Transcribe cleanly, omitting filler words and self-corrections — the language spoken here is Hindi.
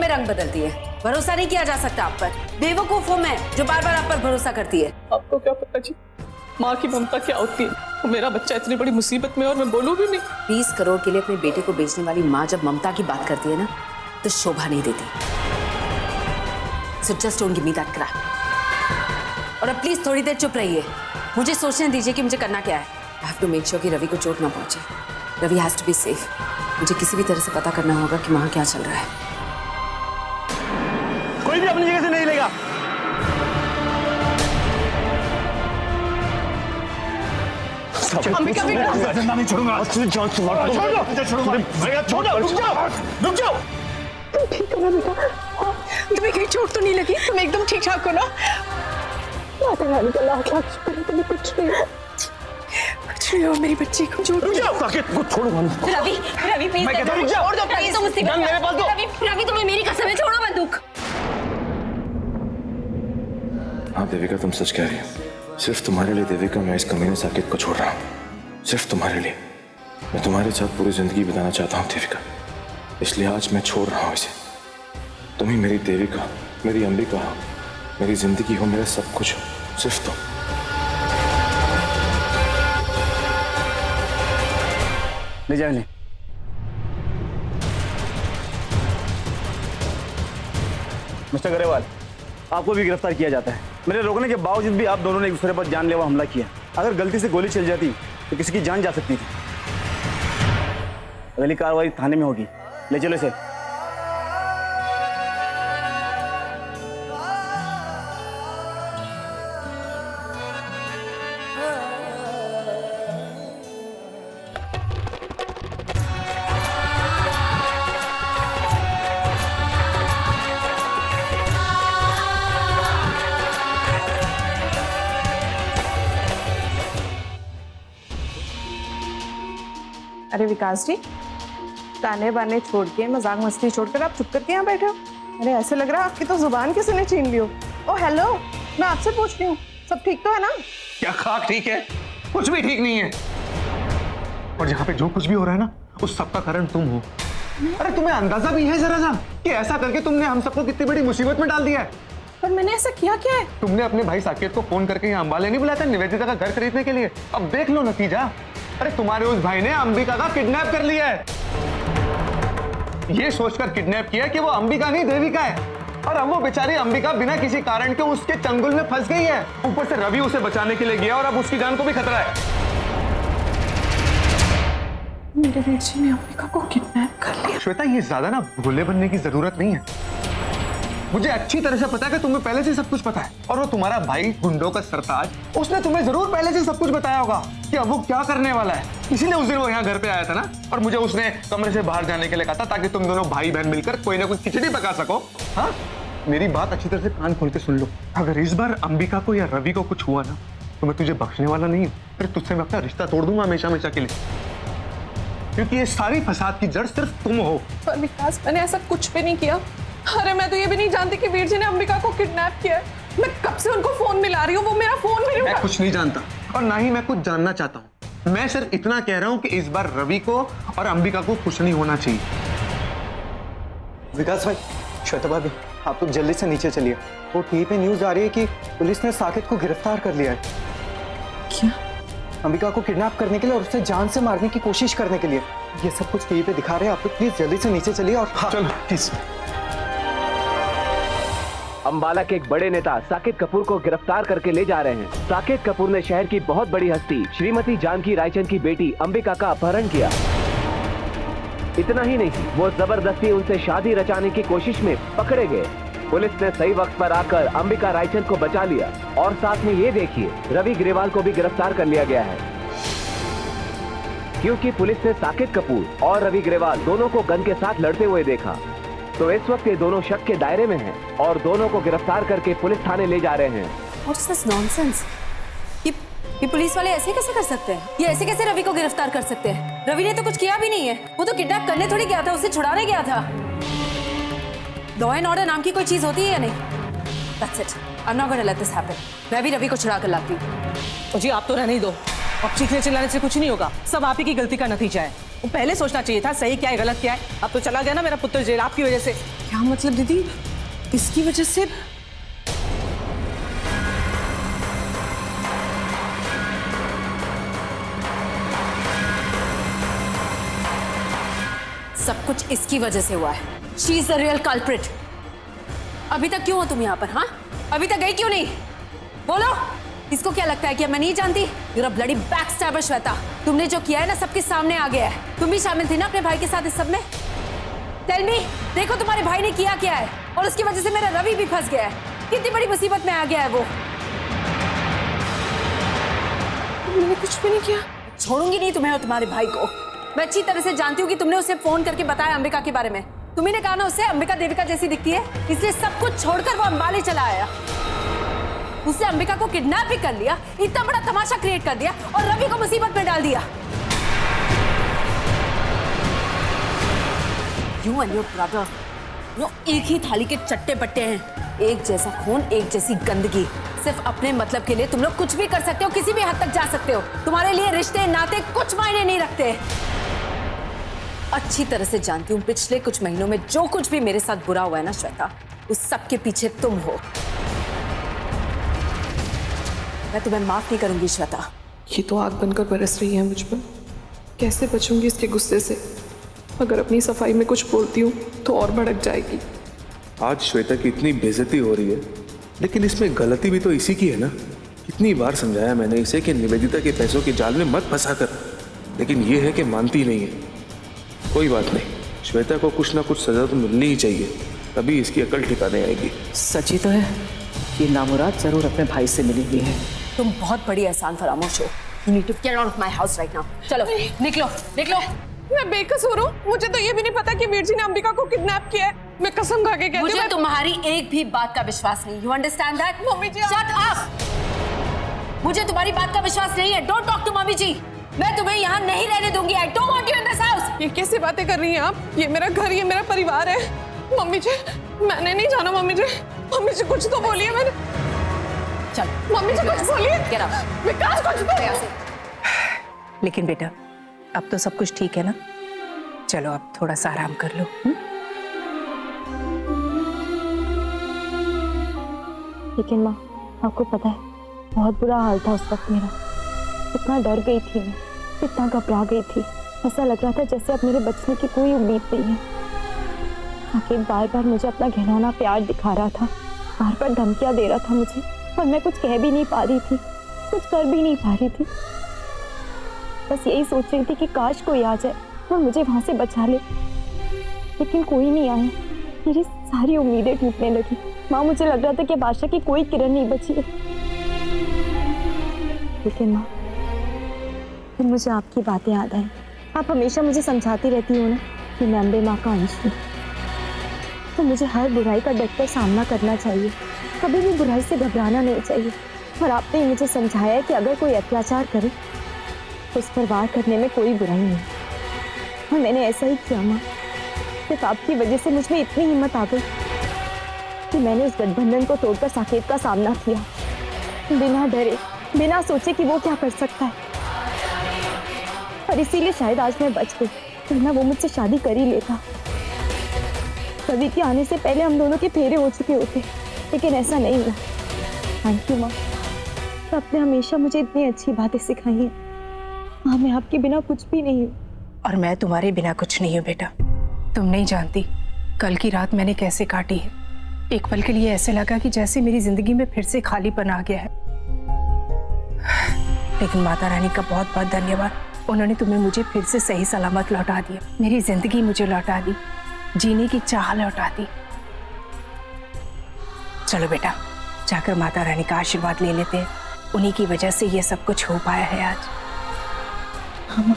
में रंग बदलती है। भरोसा नहीं किया जा सकता आप पर। बेवकूफ हूँ मैं जो बार बार आप पर भरोसा करती है। आपको क्या पता जी माँ की ममता क्या होती है। मेरा बच्चा इतनी बड़ी मुसीबत में और मैं बोलूँ भी नहीं। 20 करोड़ के लिए अपने बेटे को बेचने वाली माँ जब ममता की बात करती है ना तो शोभा नहीं देती। So just don't give me that crap. और अब प्लीज थोड़ी देर चुप रहिए, मुझे सोचने दीजिए कि मुझे करना क्या है। I have to make sure कि रवि को चोट ना पहुंचे। Ravi has to be safe. मुझे किसी भी तरह से पता करना होगा कि वहां क्या चल रहा है। कोई भी अपनी जगह से नहीं लेगा। जिंदा नहीं छोड़ूंगा। रुक जाओ। ठीक हो ना बेटा? तुम्हें कहीं चोट तो नहीं लगी? तुम एकदम ठीक ठाक हो ना? माता रानी का लाख लाख शुक्र है तुम्हें कुछ नहीं हो मेरी बच्ची को चोट। रुक जाओ। साकेत को छोड़ो मत। रवि प्लीज मैं कहता हूं रुक जाओ। छोड़ दो प्लीज। तुम मुसीबत मेरे पास दो। रवि तुम्हें मेरी कसम है, छोड़ो बंदूक। हाँ देविका, तुम सच कह रही हो। सिर्फ तुम्हारे लिए देविका मैं इस कमीने साकेत को छोड़ रहा हूँ। सिर्फ तुम्हारे लिए। मैं तुम्हारे साथ पूरी जिंदगी बिताना चाहता हूँ देविका, इसलिए आज मैं छोड़ रहा हूँ इसे। तुम ही मेरी देविका, मेरी अंबिका हो, मेरी जिंदगी हो, मेरा सब कुछ हो, सिर्फ तुम। ले जाओ इन्हें। मिस्टर गरेवाल, आपको भी गिरफ्तार किया जाता है। मेरे रोकने के बावजूद भी आप दोनों ने एक दूसरे पर जानलेवा हमला किया। अगर गलती से गोली चल जाती तो किसी की जान जा सकती थी। अगली कार्रवाई थाने में होगी। ले चलो इसे। अरे विकास जी, ताने बाने छोड़ के, मजाक मस्ती छोड़कर आप चुप करके यहाँ बैठे हो। अरे ऐसे लग रहा है आपकी तो जुबान किसी ने छीन ली हो। ओ हेलो, मैं आपसे पूछ रही हूँ, सब ठीक तो है ना? क्या खाक ठीक है? कुछ भी ठीक नहीं है। और यहाँ पे जो कुछ भी हो रहा है ना, उस सब का कारण तुम हो। अरे तुम्हें अंदाजा भी है जरा सा कि ऐसा करके तुमने हम सबको कितनी बड़ी मुसीबत में डाल दिया है। पर मैंने ऐसा किया क्या है? तुमने अपने भाई साकेत को फोन करके यहाँ अंबाले नहीं बुलाया था निवेदिता का घर खरीदने के लिए? अब देख लो नतीजा। अरे तुम्हारे उस भाई ने अंबिका का किडनैप कर लिया है। ये सोचकर किडनैप किया कि वो अंबिका नहीं देविका है। और अब वो बेचारी अंबिका बिना किसी कारण के उसके चंगुल में फंस गई है। ऊपर से रवि उसे बचाने के लिए गया और अब उसकी जान को भी खतरा है। मेरे वीर जी ने अंबिका को किडनैप कर लिया। श्वेता, ये ज्यादा ना भोले बनने की जरूरत नहीं है। मुझे अच्छी तरह से पता है कि तुम्हें पहले से सब कुछ पता है। और वो तुम्हारा भाई गुंडों का सरताज, उसने तुम्हें जरूर पहले से सब कुछ बताया होगा कि अब वो क्या करने वाला है। इसीलिए उस दिन वो यहाँ घर पे आया था ना, और मुझे उसने कमरे से बाहर जाने के लिए कहा था ताकि तुम दोनों भाई बहन मिलकर कोई ना कोई खिचड़ी पका सको। हाँ, मेरी बात अच्छी तरह से कान खोल के सुन लो। अगर इस बार अंबिका को या रवि को कुछ हुआ ना, तो मैं तुझे बख्शने वाला नहीं हूँ। फिर तुझसे मैं अपना रिश्ता तोड़ दूंगा हमेशा हमेशा के लिए, क्योंकि ये सारी फसाद की जड़ सिर्फ तुम हो। पर विकास, मैंने ऐसा कुछ भी नहीं किया। अरे मैं तो ये भी नहीं जानती कि वीर जी ने अंबिका को किडनैप किया है। मैं कब से उनको फोन मिला रही हूँ, वो मेरा फोन भी नहीं उठा। मैं कुछ नहीं जानता और ना ही मैं कुछ जानना चाहता हूँ। मैं सिर्फ इतना कह रहा हूँ कि इस बार रवि को और अंबिका को कुछ नहीं होना चाहिए। विकास भाई, श्वेता भाभी, आप लोग जल्दी से नीचे चलिए। वो टीवी पे न्यूज आ रही है कि पुलिस ने साकेत को गिरफ्तार कर लिया है। क्या? अंबिका को किडनैप करने के लिए और उसे जान से मारने की कोशिश करने के लिए। ये सब कुछ टीवी पे दिखा रहे हैं। आप लोग प्लीज जल्दी से नीचे चलिए। और हाँ, चलो प्लीज। अंबाला के एक बड़े नेता साकेत कपूर को गिरफ्तार करके ले जा रहे हैं। साकेत कपूर ने शहर की बहुत बड़ी हस्ती श्रीमती जानकी रायचंद की बेटी अंबिका का अपहरण किया। इतना ही नहीं, वो जबरदस्ती उनसे शादी रचाने की कोशिश में पकड़े गए। पुलिस ने सही वक्त पर आकर अंबिका रायचंद को बचा लिया। और साथ में ये देखिए, रवि ग्रेवाल को भी गिरफ्तार कर लिया गया है, क्योंकि पुलिस ने साकेत कपूर और रवि ग्रेवाल दोनों को गन के साथ लड़ते हुए देखा। तो इस वक्त ये दोनों शक के दायरे में हैं और दोनों को गिरफ्तार करके पुलिस थाने ले जा रहे हैं। What is this nonsense? ये पुलिस वाले ऐसे कैसे कर सकते हैं? ये ऐसे कैसे रवि को गिरफ्तार कर सकते हैं? रवि ने तो कुछ किया भी नहीं है। वो तो किडनैप करने थोड़ी गया था, उसे छुड़ाने गया था। लॉ एंड ऑर्डर नाम की कोई चीज होती है या नहीं? That's it. I'm not gonna let this happen. मैं भी रवि को छुड़ा कर लाती हूँ। जी आप तो रहने ही दो। अब चीखने चिल्लाने से कुछ नहीं होगा। सब आप ही की गलती का नतीजा है। वो पहले सोचना चाहिए था सही क्या है गलत क्या है। अब तो चला गया ना मेरा पुत्र जेल आपकी वजह से। क्या मतलब दीदी, इसकी वजह से? सब कुछ इसकी वजह से हुआ है। She is the real culprit. अभी तक क्यों हो तुम यहाँ पर? हाँ, अभी तक गई क्यों नहीं? बोलो। इसको क्या लगता है कि मैं नहीं जानती? You're a bloody backstabber Shweta. तुमने जो किया है ना सबके सामने आ गया है। तुम भी शामिल थी ना अपने भाई के साथ इस सब में? Tell me, देखो तुम्हारे भाई ने किया क्या है और उसकी वजह से मेरा रवि भी फंस गया है। कितनी बड़ी मुसीबत में आ गया है वो। मैंने कुछ भी नहीं किया। छोड़ूंगी नहीं तुम्हें और तुम्हारे भाई को। मैं अच्छी तरह से जानती हूँ कि तुमने उसे फोन करके बताया अंबिका के बारे में। तुम्ही ने कहा ना उससे अंबिका देविका जैसी दिखती है, इसलिए सब कुछ छोड़कर वो अंबाले चला आया। उसने अंबिका को किडनैप भी कर लिया, इतना बड़ा तमाशा क्रिएट कर दिया और रवि को मुसीबत में डाल दिया। You and your brother, एक ही थाली के चट्टे बट्टे हैं। एक जैसा खून, एक जैसी गंदगी। सिर्फ अपने मतलब के लिए तुम लोग कुछ भी कर सकते हो, किसी भी हद तक जा सकते हो। तुम्हारे लिए रिश्ते नाते कुछ मायने नहीं रखते। अच्छी तरह से जानती हूँ पिछले कुछ महीनों में जो कुछ भी मेरे साथ बुरा हुआ है ना श्वेता, उस सब के पीछे तुम हो। मैं तुम्हें माफ नहीं करूंगी श्वेता। ये तो आग बनकर बरस रही है मुझ पर। कैसे बचूंगी इसके गुस्से से? अगर अपनी सफाई में कुछ बोलती हूँ तो और भड़क जाएगी। आज श्वेता की इतनी बेइज्जती हो रही है, लेकिन इसमें गलती भी तो इसी की है ना। कितनी बार समझाया मैंने इसे कि निवेदिता के पैसों के जाल में मत फंसा कर, लेकिन ये है कि मानती नहीं है। कोई बात नहीं, श्वेता को कुछ ना कुछ सजा तो मिलनी ही चाहिए, तभी इसकी अकल ठिकाने आएगी। सची तो है, ये नामुराद जरूर अपने भाई से मिली हुई है। तुम बहुत बड़ी एहसान फरामोश हो। You need to get out of my house right now. चलो निकलो निकलो। मैं बेकसूर हूँ। मुझे तो ये भी नहीं पता कि वीर जी ने अंबिका को किडनैप किया है। मैं कसम खा के कहती हूँ। मुझे तुम्हारी एक भी बात का विश्वास नहीं। You understand that? Mummy ji, Shut up! मुझे तुम्हारी बात का विश्वास नहीं है। Don't talk to मम्मी जी। मैं तुम्हें यहाँ नहीं रहने दूंगी। I don't want you in this house. ये कैसी बातें कर रही हैं आप? ये मेरा घर, ये मेरा परिवार है। मम्मी जी, मैंने नहीं जाना। मम्मी जी कुछ तो बोलिए। मैंने चल मम्मी जी कुछ बोलिए। Get out. विकास कुछ यहाँ से। लेकिन बेटा, अब तो सब कुछ ठीक है ना? चलो अब थोड़ा सा आराम कर लो। लेकिन माँ, आपको पता है बहुत बुरा हाल था उस वक्त मेरा। इतना डर गई थी मैं, इतना घबरा गई थी। ऐसा लग रहा था जैसे अब मेरे बचने की कोई उम्मीद नहीं है। आखिर बार बार मुझे अपना घिनौना प्यार दिखा रहा था, बार बार धमकियाँ दे रहा था मुझे, और मैं कुछ कह भी नहीं पा रही थी, कुछ कर भी नहीं पा रही थी। बस यही सोच रही थी कि काश कोई आ जाए और मुझे वहाँ से बचा ले, लेकिन कोई नहीं आया। मेरी सारी उम्मीदें टूटने लगी। माँ, मुझे लग रहा था कि बादशाह की कोई किरण नहीं बची है। लेकिन माँ, फिर मुझे आपकी बातें याद आई। आप हमेशा मुझे समझाती रहती हो ना कि मैं अम्बे माँ का अंश हूँ, तो मुझे हर बुराई का डटकर सामना करना चाहिए, कभी भी बुराई से घबराना नहीं चाहिए। और आपने ही मुझे समझाया है कि अगर कोई अत्याचार करे तो उस पर वार करने में कोई बुराई नहीं। और मैंने ऐसा ही किया माँ। सिर्फ आपकी वजह से मुझ में इतनी हिम्मत आ गई कि मैंने उस गठबंधन को तोड़कर साकेत का सामना किया, बिना डरे, बिना सोचे कि वो क्या कर सकता है। और इसीलिए शायद आज मैं बच गई, वरना वो मुझसे शादी कर ही लेता। रवि के आने से पहले हम दोनों के फेरे हो चुके होते, लेकिन ऐसा नहीं हुआ। थैंक यू माँ, आपने हमेशा मुझे इतनी अच्छी बातें सिखाई हैं। माँ, मैं आपके बिना कुछ भी नहीं हूँ। और मैं तुम्हारे बिना कुछ नहीं हूँ बेटा। तुम नहीं जानती कल की रात मैंने कैसे काटी है। एक पल के लिए ऐसे लगा कि जैसे मेरी जिंदगी में फिर से खालीपन आ गया है। लेकिन माता रानी का बहुत बहुत धन्यवाद, उन्होंने तुम्हें मुझे फिर से सही सलामत लौटा दिया। मेरी जिंदगी मुझे लौटा दी, जीने की चाह लौटा दी। चलो बेटा, जाकर माता रानी का आशीर्वाद ले लेते हैं। उन्हीं की वजह से ये सब कुछ हो पाया है आज। हाँ माँ।